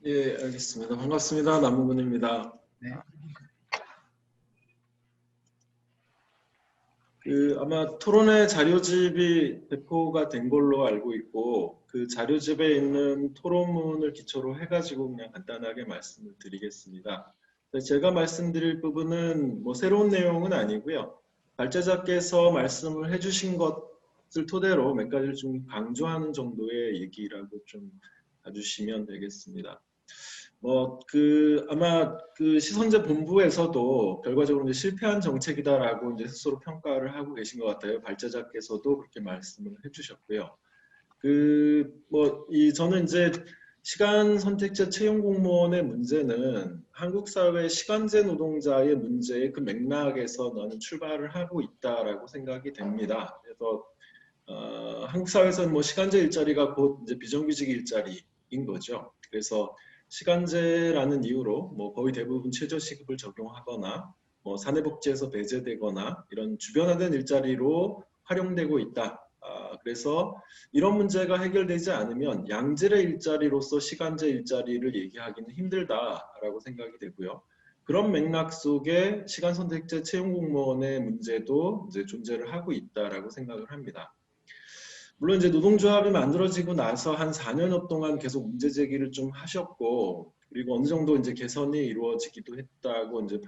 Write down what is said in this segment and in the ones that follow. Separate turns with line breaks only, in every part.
예, 알겠습니다. 반갑습니다. 남무근입니다.
네.
아마 토론회 자료집이 배포가 된 걸로 알고 있고, 그 자료집에 있는 토론문을 기초로 해가지고 그냥 간단하게 말씀을 드리겠습니다. 제가 말씀드릴 부분은 뭐 새로운 내용은 아니고요. 발제자께서 말씀을 해주신 것을 토대로 몇 가지를 좀 강조하는 정도의 얘기라고 좀 봐주시면 되겠습니다. 아마 시선제 본부에서도 결과적으로 이제 실패한 정책이다라고 이제 스스로 평가를 하고 계신 것 같아요. 발제자께서도 그렇게 말씀을 해주셨고요. 저는 이제 시간 선택제 채용 공무원의 문제는 한국 사회 시간제 노동자의 문제의 그 맥락에서 나는 출발을 하고 있다라고 생각이 됩니다. 그래서 한국 사회에서는 뭐 시간제 일자리가 곧 이제 비정규직 일자리인 거죠. 그래서 시간제라는 이유로 뭐 거의 대부분 최저시급을 적용하거나 뭐 사내복지에서 배제되거나 이런 주변화된 일자리로 활용되고 있다. 그래서 이런 문제가 해결되지 않으면 양질의 일자리로서 시간제 일자리를 얘기하기는 힘들다라고 생각이 되고요. 그런 맥락 속에 시간선택제 채용공무원의 문제도 이제 존재를 하고 있다라고 생각을 합니다. 물론 이제 노동조합이 만들어지고 나서 한 4년여 동안 계속 문제 제기를 좀 하셨고, 그리고 어느 정도 이제 개선이 이루어지기도 했다고 이제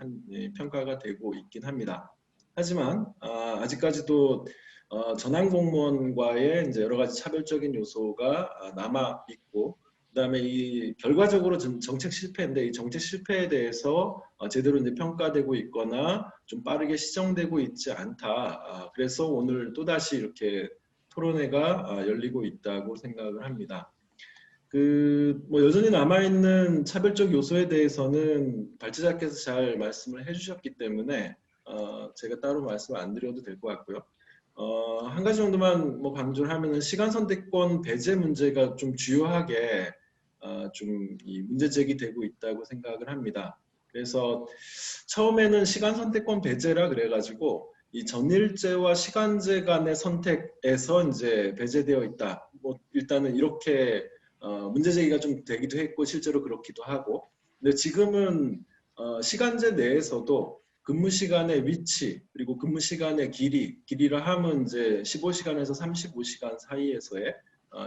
평가가 되고 있긴 합니다. 하지만 아직까지도 전환 공무원과의 이제 여러 가지 차별적인 요소가 남아 있고, 그다음에 이 결과적으로 정책 실패인데 이 정책 실패에 대해서 제대로 이제 평가되고 있거나 좀 빠르게 시정되고 있지 않다. 그래서 오늘 또 다시 이렇게 토론회가 열리고 있다고 생각을 합니다. 여전히 남아있는 차별적 요소에 대해서는 발제자께서 잘 말씀을 해주셨기 때문에 제가 따로 말씀을 안 드려도 될 것 같고요. 한 가지 정도만 뭐 강조를 하면은 시간 선택권 배제 문제가 좀 주요하게 좀 이 문제 제기되고 있다고 생각을 합니다. 그래서 처음에는 시간 선택권 배제라 그래가지고 이 전일제와 시간제 간의 선택에서 이제 배제되어 있다. 뭐 일단은 이렇게 문제 제기가 좀 되기도 했고 실제로 그렇기도 하고. 근데 지금은 시간제 내에서도 근무 시간의 위치 그리고 근무 시간의 길이라 하면 이제 15시간에서 35시간 사이에서의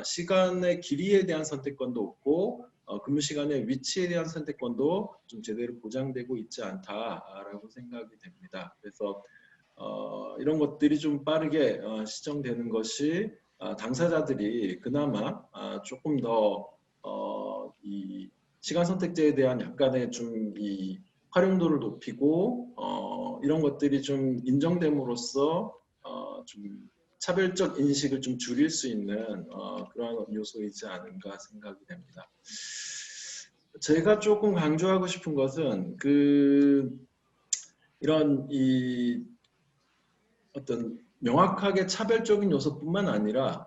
시간의 길이에 대한 선택권도 없고 근무 시간의 위치에 대한 선택권도 좀 제대로 보장되고 있지 않다라고 생각이 됩니다. 그래서 이런 것들이 좀 빠르게 시정되는 것이 당사자들이 그나마 조금 더 이 시간 선택제에 대한 약간의 좀 이 활용도를 높이고 이런 것들이 좀 인정됨으로써 좀 차별적 인식을 좀 줄일 수 있는 그런 요소이지 않은가 생각이 됩니다. 제가 조금 강조하고 싶은 것은 이런 이 어떤 명확하게 차별적인 요소뿐만 아니라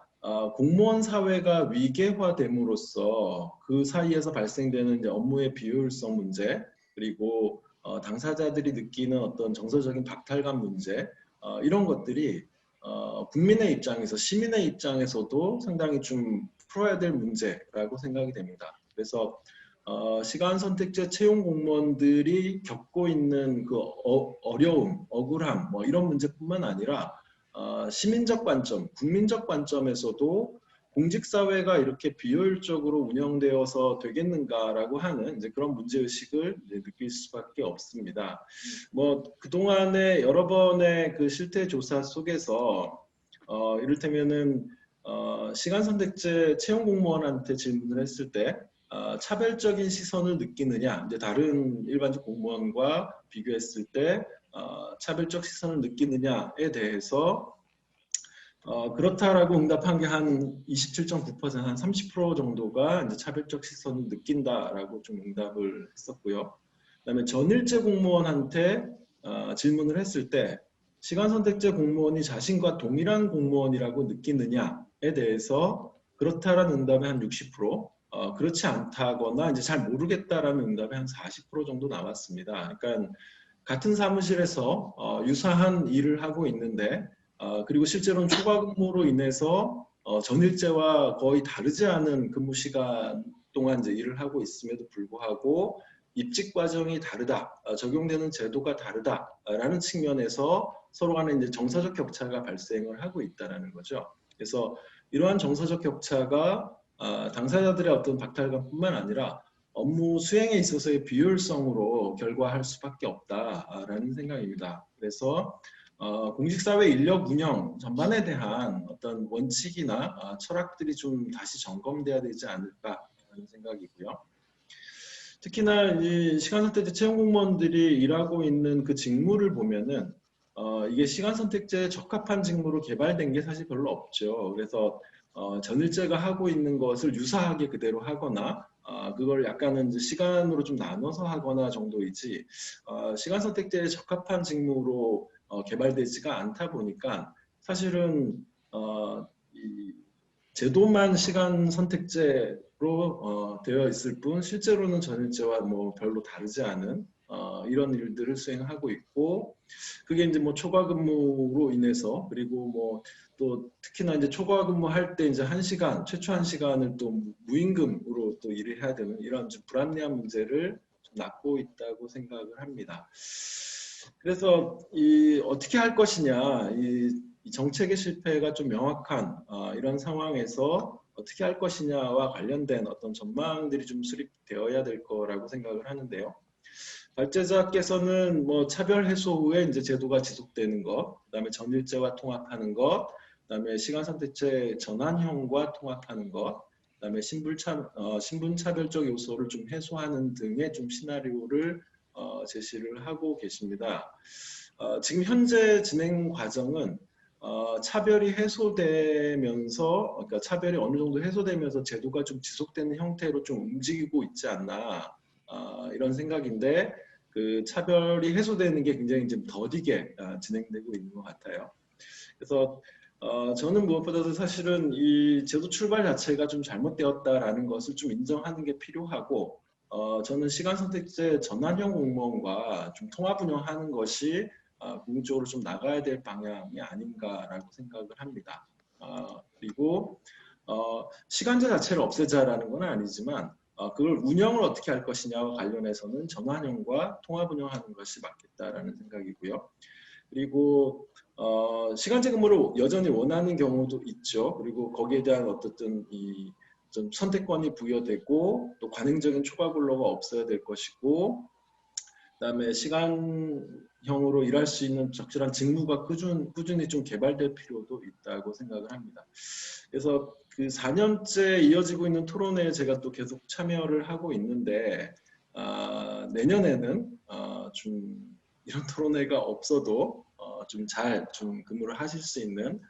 공무원 사회가 위계화됨으로써 그 사이에서 발생되는 이제 업무의 비효율성 문제 그리고 당사자들이 느끼는 어떤 정서적인 박탈감 문제 이런 것들이 국민의 입장에서 시민의 입장에서도 상당히 좀 풀어야 될 문제라고 생각이 됩니다. 그래서 시간 선택제 채용 공무원들이 겪고 있는 그 어려움, 억울함 뭐 이런 문제뿐만 아니라 시민적 관점, 국민적 관점에서도 공직사회가 이렇게 비효율적으로 운영되어서 되겠는가라고 하는 이제 그런 문제의식을 이제 느낄 수밖에 없습니다. 뭐 그동안에 여러 번의 그 실태 조사 속에서 이를테면은 시간 선택제 채용 공무원한테 질문을 했을 때 차별적인 시선을 느끼느냐, 이제 다른 일반직 공무원과 비교했을 때 차별적 시선을 느끼느냐에 대해서 그렇다라고 응답한 게 한 27.9%, 한 30% 정도가 이제 차별적 시선을 느낀다라고 좀 응답을 했었고요. 그다음에 전일제 공무원한테 질문을 했을 때 시간 선택제 공무원이 자신과 동일한 공무원이라고 느끼느냐에 대해서 그렇다라는 응답이 한 60%, 그렇지 않다거나 이제 잘 모르겠다라는 응답이 한 40% 정도 나왔습니다. 그러니까 같은 사무실에서 유사한 일을 하고 있는데 그리고 실제로는 초과 근무로 인해서 전일제와 거의 다르지 않은 근무 시간에 오랫동안 이제 일을 하고 있음에도 불구하고 입직 과정이 다르다, 적용되는 제도가 다르다라는 측면에서 서로 간에 이제 정서적 격차가 발생을 하고 있다라는 거죠. 그래서 이러한 정서적 격차가 당사자들의 어떤 박탈감뿐만 아니라 업무 수행에 있어서의 비효율성으로 결과할 수밖에 없다라는 생각입니다. 그래서 공식사회 인력 운영 전반에 대한 어떤 원칙이나 철학들이 좀 다시 점검돼야 되지 않을까라는 생각이고요. 특히나 이 시간선택제 채용 공무원들이 일하고 있는 그 직무를 보면은 이게 시간선택제에 적합한 직무로 개발된 게 사실 별로 없죠. 그래서 전일제가 하고 있는 것을 유사하게 그대로 하거나 그걸 약간은 이제 시간으로 좀 나눠서 하거나 정도이지 시간 선택제에 적합한 직무로 개발되지가 않다 보니까 사실은 이 제도만 시간 선택제로 되어 있을 뿐 실제로는 전일제와 뭐 별로 다르지 않은 이런 일들을 수행하고 있고 그게 이제 뭐 초과 근무로 인해서 그리고 뭐 또 특히나 이제 초과 근무할 때 이제 1시간 최초 1시간을 또 무임금으로 또 일을 해야 되는 이런 좀 불합리한 문제를 좀 낳고 있다고 생각을 합니다. 그래서 이 어떻게 할 것이냐 이 정책의 실패가 좀 명확한 이런 상황에서 어떻게 할 것이냐와 관련된 어떤 전망들이 좀 수립되어야 될 거라고 생각을 하는데요. 발제자께서는 뭐 차별 해소 후에 이제 제도가 지속되는 것, 그다음에 전일제와 통합하는 것, 그다음에 시간 선택제 전환형과 통합하는 것, 그다음에 신분 차별적 요소를 좀 해소하는 등의 좀 시나리오를 제시를 하고 계십니다. 지금 현재 진행 과정은 차별이 해소되면서, 그러니까 차별이 어느 정도 해소되면서 제도가 좀 지속되는 형태로 좀 움직이고 있지 않나 이런 생각인데 그 차별이 해소되는 게 굉장히 좀 더디게 진행되고 있는 것 같아요. 그래서 저는 무엇보다도 사실은 이 제도 출발 자체가 좀 잘못되었다라는 것을 좀 인정하는 게 필요하고 저는 시간 선택제 전환형 공무원과 좀 통합 운영하는 것이 궁극적으로 좀 나가야 될 방향이 아닌가라고 생각을 합니다. 그리고 시간제 자체를 없애자라는 건 아니지만 그걸 운영을 어떻게 할 것이냐와 관련해서는 전환형과 통합 운영하는 것이 맞겠다라는 생각이고요. 그리고 시간제 근무를 여전히 원하는 경우도 있죠. 그리고 거기에 대한 어떻든 이 좀 선택권이 부여되고 또 관행적인 초과 근로가 없어야 될 것이고 그다음에 시간형으로 일할 수 있는 적절한 직무가 꾸준히 좀 개발될 필요도 있다고 생각을 합니다. 그래서 그 4년째 이어지고 있는 토론회에 제가 또 계속 참여를 하고 있는데 내년에는 좀 이런 토론회가 없어도 좀 잘 좀 근무를 하실 수 있는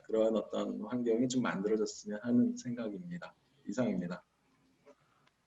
그러한 어떤 환경이 좀 만들어졌으면 하는 생각입니다. 이상입니다.